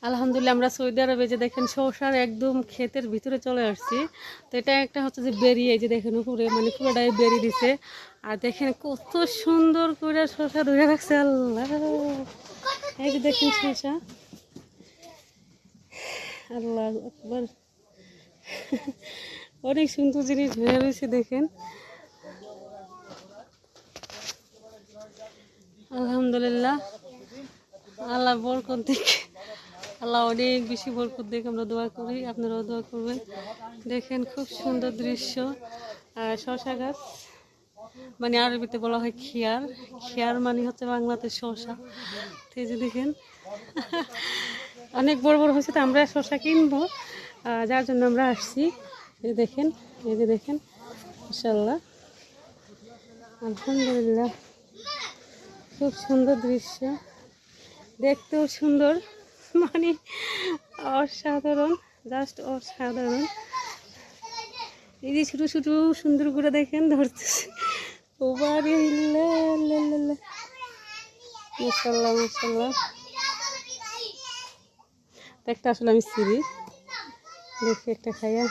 আলহামদুলিল্লাহ আমরা সৌদি আরবে যে দেখেন শসার একদম ক্ষেতের ভিতরে চলে আসছি। তো এটা একটা হচ্ছে যে বেরিয়ে যে দেখেন উপরে মানে পুরোটাই বেরিয়ে দিছে। আর দেখেন কত সুন্দর করে শসা ধরে রাখছে আল্লাহ। এই যে দেখেন শসা, আল্লাহ আকবার, অনেক সুন্দর জিনিস ধরে রয়েছে দেখেন। আলহামদুলিল্লাহ, আল্লাহ বরকত দিক, আল্লাহ অনেক বেশি বরকত দিক, আমরা দোয়া করি, আপনারাও দোয়া করবেন। দেখেন খুব সুন্দর দৃশ্য। আর শসা গাছ মানে আরবিতে বলা হয় খিয়ার, খিয়ার মানে হচ্ছে বাংলাতে শসা। তো এই যে দেখেন অনেক বড় বড় হয়েছে, তো আমরা শসা কিনবো, যার জন্য আমরা আসছি। এই দেখেন, এই যে দেখেন মাশাআল্লাহ, আলহামদুলিল্লাহ, খুব সুন্দর দৃশ্য, দেখতেও সুন্দর, মানে অসাধারণ, জাস্ট অসাধারণ। এই যে ছোটো ছোটো সুন্দর করে দেখেন ধরতেছে, ওবারে মাশাআল্লাহ মাশাআল্লাহ। একটা আসলে আমি সিঁড়ি দেখি একটা খাইয়া